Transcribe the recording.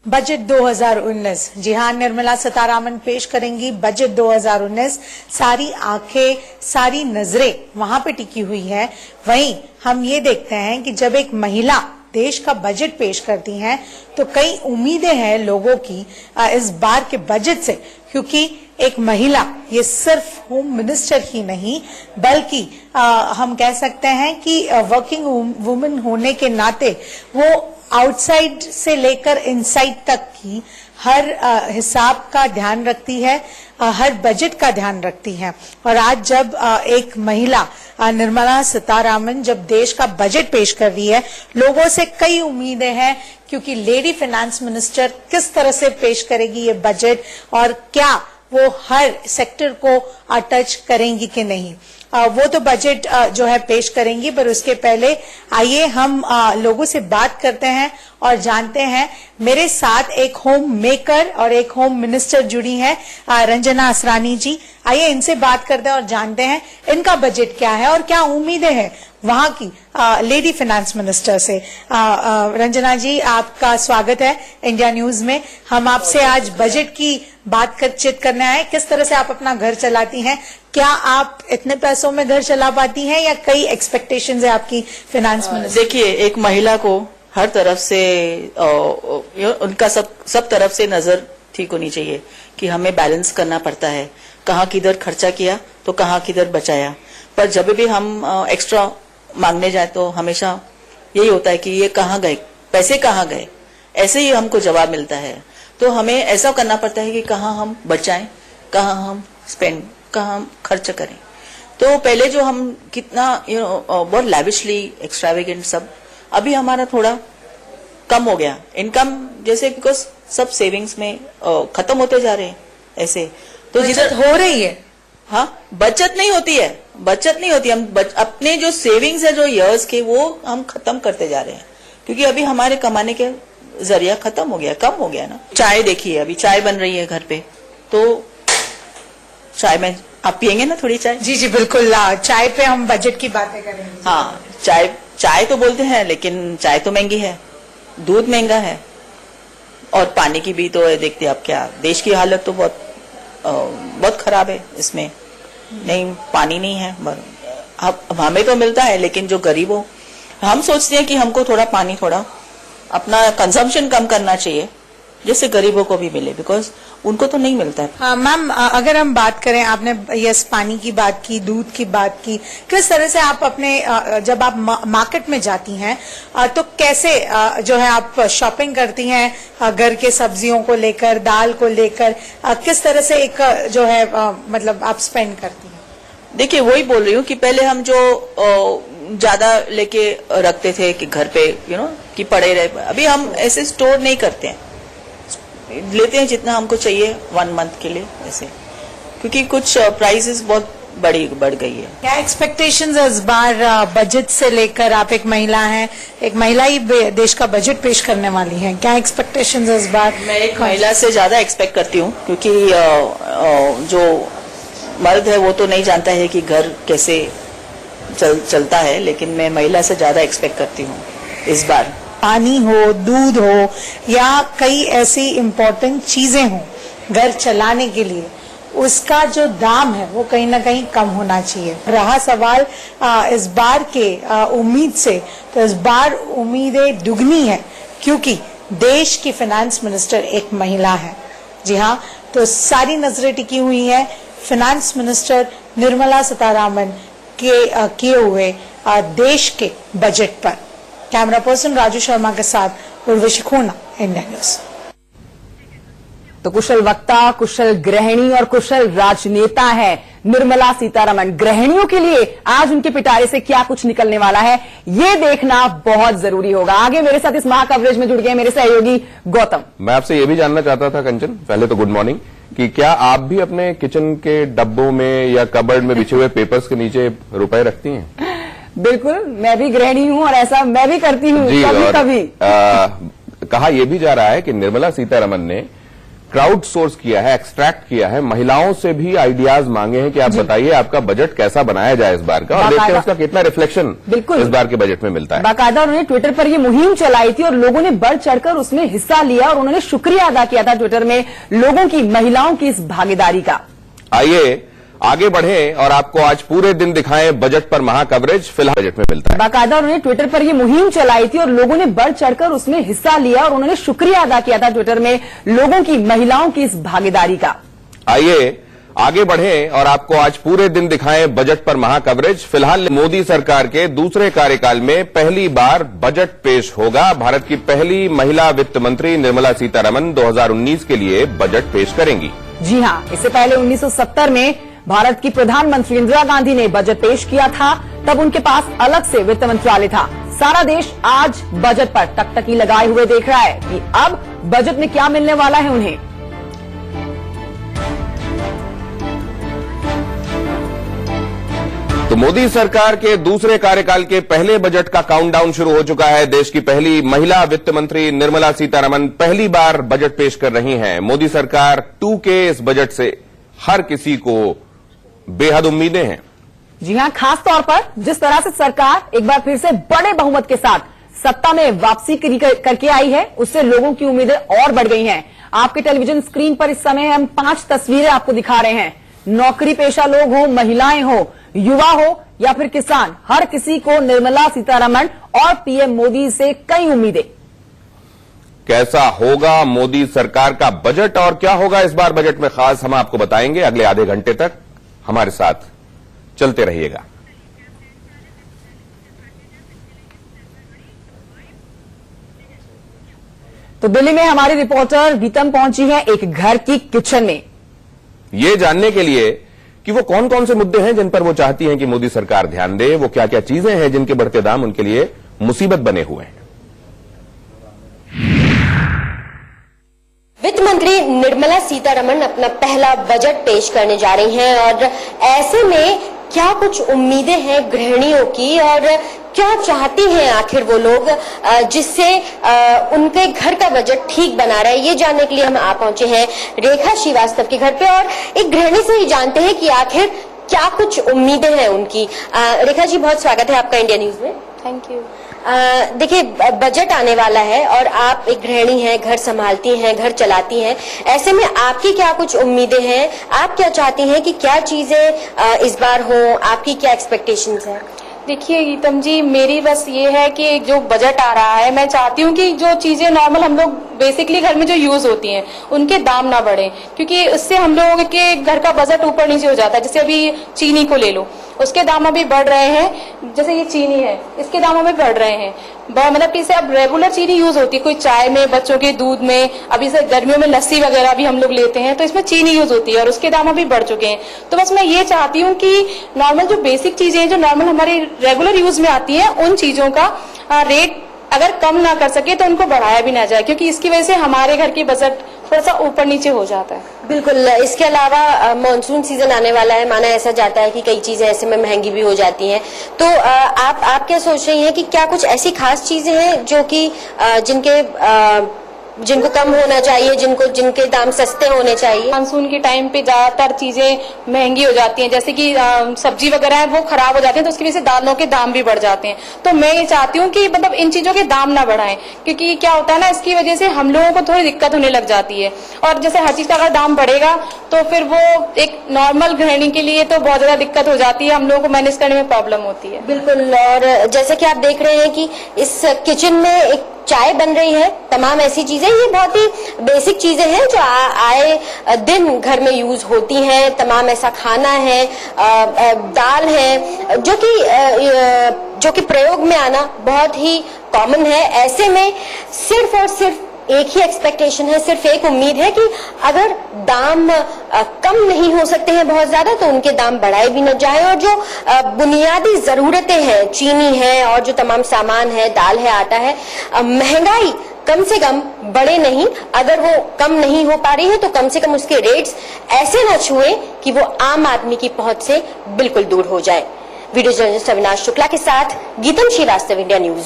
Budget 2019। जी हाँ, निर्मला सीतारामन पेश करेंगी बजट 2019। सारी आंखें, सारी नजरें वहां पे टिकी हुई है। वहीं हम ये देखते हैं कि जब एक महिला देश का बजट पेश करती हैं तो कई उम्मीदें हैं लोगों की इस बार के बजट से, क्योंकि एक महिला ये सिर्फ होम मिनिस्टर ही नहीं बल्कि हम कह सकते हैं कि वर्किंग वुमेन होने के नाते वो आउटसाइड से लेकर इनसाइड तक की हर हिसाब का ध्यान रखती है, हर बजट का ध्यान रखती है। और आज जब एक महिला निर्मला सीतारामन जब देश का बजट पेश कर रही है, लोगों से कई उम्मीदें हैं, क्योंकि लेडी फाइनेंस मिनिस्टर किस तरह से पेश करेगी ये बजट और क्या वो हर सेक्टर को टच करेंगी कि नहीं। वो तो बजट जो है पेश करेंगी, पर उसके पहले आइए हम लोगों से बात करते हैं और जानते हैं। मेरे साथ एक होम मेकर और एक होम मिनिस्टर जुड़ी हैं, रंजना असरानी जी। आइए इनसे बात करते हैं और जानते हैं इनका बजट क्या है और क्या उम्मीदें हैं वहां की लेडी फाइनेंस मिनिस्टर से। रंजना जी, आपका स्वागत है इंडिया न्यूज में। हम आपसे आज बजट की बातचीत करने आए। किस तरह से आप अपना घर चलाती हैं? क्या आप इतने पैसों में घर चला पाती हैं या कई एक्सपेक्टेशंस है आपकी फाइनेंस मिनिस्टर? देखिए, एक महिला को हर तरफ से उनका सब तरफ से नजर ठीक होनी चाहिए कि हमें बैलेंस करना पड़ता है, कहाँ किधर खर्चा किया तो कहाँ किधर बचाया। पर जब भी हम एक्स्ट्रा मांगने जाए तो हमेशा यही होता है कि ये कहाँ गए, पैसे कहाँ गए, ऐसे ही हमको जवाब मिलता है। तो हमें ऐसा करना पड़ता है कि कहाँ हम बचाएं, कहाँ हम स्पेंड, कहाँ हम खर्च करें। तो पहले जो हम कितना बहुत लैविशली एक्स्ट्रावेगेंट सब, अभी हमारा थोड़ा कम हो गया इनकम, जैसे बिकॉज सब सेविंग्स में खत्म होते जा रहे हैं ऐसे। तो बचत हो रही है। हाँ, बचत नहीं होती है, बचत नहीं होती। हम अपने जो सेविंग्स है जो इयर्स के, वो हम खत्म करते जा रहे हैं, क्योंकि अभी हमारे कमाने के जरिया खत्म हो गया, कम हो गया ना। चाय देखिए, अभी चाय बन रही है घर पे, तो चाय में आप पियेंगे ना थोड़ी चाय? जी जी बिल्कुल, चाय पे हम बजट की बातें करेंगे। हाँ, चाय तो बोलते हैं, लेकिन चाय तो महंगी है, दूध महंगा है, और पानी की भी तो देखते आप, क्या देश की हालत तो बहुत खराब है इसमें। नहीं, पानी नहीं है। अब हमें तो मिलता है, लेकिन जो गरीब हो, हम सोचते हैं कि हमको थोड़ा पानी, थोड़ा अपना कंजम्पशन कम करना चाहिए, जिससे गरीबों को भी मिले, बिकॉज उनको तो नहीं मिलता है। हाँ मैम, अगर हम बात करें, आपने यस पानी की बात की, दूध की बात की, किस तरह से आप अपने जब आप मार्केट में जाती हैं तो कैसे जो है आप शॉपिंग करती हैं घर के सब्जियों को लेकर, दाल को लेकर, किस तरह से एक जो है मतलब आप स्पेंड करती हैं? देखिए, वही बोल रही हूँ कि पहले हम जो ज्यादा लेके रखते थे कि घर पे कि पड़े रहे, अभी हम ऐसे स्टोर नहीं करते हैं, लेते हैं जितना हमको चाहिए 1 मंथ के लिए ऐसे, क्योंकि कुछ प्राइसेस बहुत बढ़ गई है। क्या एक्सपेक्टेशंस इस बार बजट से लेकर? आप एक महिला हैं, एक महिला ही देश का बजट पेश करने वाली हैं, क्या एक्सपेक्टेशंस इस बार? मैं एक महिला से ज्यादा एक्सपेक्ट करती हूँ, क्योंकि जो मर्द है वो तो नहीं जानता है कि घर कैसे चलता है, लेकिन मैं महिला से ज्यादा एक्सपेक्ट करती हूँ इस बार। पानी हो, दूध हो, या कई ऐसी इम्पोर्टेंट चीजें हों घर चलाने के लिए, उसका जो दाम है वो कहीं ना कहीं कम होना चाहिए। रहा सवाल इस बार के उम्मीद से, तो इस बार उम्मीदें दुगनी है, क्योंकि देश की फाइनेंस मिनिस्टर एक महिला है। जी हाँ, तो सारी नजरें टिकी हुई है फाइनेंस मिनिस्टर निर्मला सीतारामन के किए हुए देश के बजट पर। कैमरा पर्सन राजू शर्मा के साथ उर्वशी खोना, इंडिया न्यूज। तो कुशल वक्ता, कुशल गृहिणी और कुशल राजनेता है निर्मला सीतारमण। गृहिणियों के लिए आज उनके पिटारे से क्या कुछ निकलने वाला है, ये देखना बहुत जरूरी होगा। आगे मेरे साथ इस महा कवरेज में जुड़ गए मेरे सहयोगी गौतम। मैं आपसे ये भी जानना चाहता था कंचन, पहले तो गुड मॉर्निंग, कि क्या आप भी अपने किचन के डब्बों में या कबर्ड में बिछे हुए पेपर्स के नीचे रुपए रखती हैं? बिल्कुल, मैं भी गृहिणी हूं और ऐसा मैं भी करती हूँ कभी कभी। कहा यह भी जा रहा है कि निर्मला सीतारमण ने क्राउड सोर्स किया है, एक्सट्रैक्ट किया है, महिलाओं से भी आइडियाज मांगे हैं कि आप बताइए आपका बजट कैसा बनाया जाए इस बार का, और देखते हैं उसका कितना रिफ्लेक्शन इस बार के बजट में मिलता है। बाकायदा उन्होंने ट्विटर पर ये मुहिम चलाई थी और लोगों ने बढ़ चढ़कर उसमें हिस्सा लिया और उन्होंने शुक्रिया अदा किया था ट्विटर में लोगों की, महिलाओं की इस भागीदारी का। आइए आगे बढ़ें और आपको आज पूरे दिन दिखाएं बजट पर महाकवरेज फिलहाल बजट में मिलता है। बाकायदा उन्होंने ट्विटर पर ये मुहिम चलाई थी और लोगों ने बढ़ चढ़कर उसमें हिस्सा लिया और उन्होंने शुक्रिया अदा किया था ट्विटर में लोगों की, महिलाओं की इस भागीदारी का। आइए आगे बढ़ें और आपको आज पूरे दिन दिखाएं बजट पर महाकवरेज। फिलहाल मोदी सरकार के दूसरे कार्यकाल में पहली बार बजट पेश होगा। भारत की पहली महिला वित्त मंत्री निर्मला सीतारमण 2019 के लिए बजट पेश करेंगी। जी हां, इससे पहले 1970 में भारत की प्रधानमंत्री इंदिरा गांधी ने बजट पेश किया था। तब उनके पास अलग से वित्त मंत्रालय था। सारा देश आज बजट पर टकटकी लगाए हुए देख रहा है कि अब बजट में क्या मिलने वाला है उन्हें। तो मोदी सरकार के दूसरे कार्यकाल के पहले बजट का काउंटडाउन शुरू हो चुका है। देश की पहली महिला वित्त मंत्री निर्मला सीतारमण पहली बार बजट पेश कर रही हैं। मोदी सरकार 2 के इस बजट से हर किसी को बेहद उम्मीदें हैं। जी हां, खास तौर पर जिस तरह से सरकार एक बार फिर से बड़े बहुमत के साथ सत्ता में वापसी करके आई है, उससे लोगों की उम्मीदें और बढ़ गई हैं। आपके टेलीविजन स्क्रीन पर इस समय हम 5 तस्वीरें आपको दिखा रहे हैं। नौकरी पेशा लोग हो, महिलाएं हो, युवा हो या फिर किसान, हर किसी को निर्मला सीतारमण और पीएम मोदी से कई उम्मीदें। कैसा होगा मोदी सरकार का बजट और क्या होगा इस बार बजट में खास, हम आपको बताएंगे अगले आधे घंटे तक। हमारे साथ चलते रहिएगा। तो दिल्ली में हमारी रिपोर्टर गीतम पहुंची है एक घर की किचन में, ये जानने के लिए कि वो कौन कौन से मुद्दे हैं जिन पर वो चाहती हैं कि मोदी सरकार ध्यान दे, वो क्या क्या चीजें हैं जिनके बढ़ते दाम उनके लिए मुसीबत बने हुए हैं। वित्त मंत्री निर्मला सीतारमण अपना पहला बजट पेश करने जा रही हैं और ऐसे में क्या कुछ उम्मीदें हैं गृहिणियों की और क्या चाहती हैं आखिर वो लोग जिससे उनके घर का बजट ठीक बना रहा है, ये जानने के लिए हम आ पहुंचे हैं रेखा श्रीवास्तव के घर पे और एक गृहिणी से ही जानते हैं कि आखिर क्या कुछ उम्मीदें हैं उनकी। रेखा जी, बहुत स्वागत है आपका इंडिया न्यूज में। Thank you. देखिए, बजट आने वाला है और आप एक गृहिणी हैं, घर संभालती हैं, घर चलाती हैं, ऐसे में आपकी क्या कुछ उम्मीदें हैं, आप क्या चाहती हैं कि क्या चीजें इस बार हो, आपकी क्या एक्सपेक्टेशंस हैं? देखिए गीतम जी, मेरी बस ये है कि जो बजट आ रहा है, मैं चाहती हूँ कि जो चीजें नॉर्मल हम लोग बेसिकली घर में जो यूज होती हैं उनके दाम ना बढ़े, क्योंकि उससे हम लोगों के घर का बजट ऊपर नीचे हो जाता है। जैसे अभी चीनी को ले लो, उसके दाम अभी बढ़ रहे हैं। जैसे ये चीनी है, इसके दाम अभी बढ़ रहे हैं। मतलब इसे अब रेगुलर चीनी यूज होती है, कोई चाय में, बच्चों के दूध में, अभी से गर्मियों में लस्सी वगैरह भी हम लोग लेते हैं तो इसमें चीनी यूज होती है और उसके दाम अभी बढ़ चुके हैं। तो बस मैं ये चाहती हूँ कि नॉर्मल जो बेसिक चीजें हैं जो नॉर्मल हमारी रेगुलर यूज में आती है, उन चीजों का रेट अगर कम ना कर सके तो उनको बढ़ाया भी ना जाए, क्योंकि इसकी वजह से हमारे घर की बजट थोड़ा सा ऊपर नीचे हो जाता है। बिल्कुल। इसके अलावा मॉनसून सीजन आने वाला है, माना ऐसा जाता है कि कई चीजें ऐसे में महंगी भी हो जाती हैं, तो आप क्या सोच रही हैं कि क्या कुछ ऐसी खास चीजें हैं जो कि जिनको कम होना चाहिए, जिनके दाम सस्ते होने चाहिए? मानसून के टाइम पे ज्यादातर चीजें महंगी हो जाती हैं, जैसे कि सब्जी वगैरह है वो खराब हो जाती हैं, तो उसकी वजह से दालों के दाम भी बढ़ जाते हैं। तो मैं ये चाहती हूँ कि मतलब इन चीजों के दाम ना बढ़ाएं, क्योंकि क्या होता है ना, इसकी वजह से हम लोगों को थोड़ी दिक्कत होने लग जाती है। और जैसे हर चीज का अगर दाम बढ़ेगा तो फिर वो एक नॉर्मल गृहिणी के लिए तो बहुत ज्यादा दिक्कत हो जाती है, हम लोगों को मैनेज करने में प्रॉब्लम होती है। बिल्कुल। और जैसे कि आप देख रहे हैं कि इस किचन में एक चाय बन रही है, तमाम ऐसी चीजें, ये बहुत ही बेसिक चीजें हैं जो आए दिन घर में यूज होती हैं। तमाम ऐसा खाना है, दाल है जो कि प्रयोग में आना बहुत ही कॉमन है। ऐसे में सिर्फ और सिर्फ एक ही एक्सपेक्टेशन है, सिर्फ एक उम्मीद है कि अगर दाम कम नहीं हो सकते हैं बहुत ज्यादा तो उनके दाम बढ़ाए भी न जाए, और जो बुनियादी जरूरतें हैं, चीनी है और जो तमाम सामान है, दाल है, आटा है, महंगाई कम से कम बढ़े नहीं। अगर वो कम नहीं हो पा रही है तो कम से कम उसके रेट्स ऐसे न छुए कि वो आम आदमी की पहुंच से बिल्कुल दूर हो जाए। वीडियो जर्नलिस्ट अविनाश शुक्ला के साथ गीतम श्रीवास्तव, इंडिया न्यूज।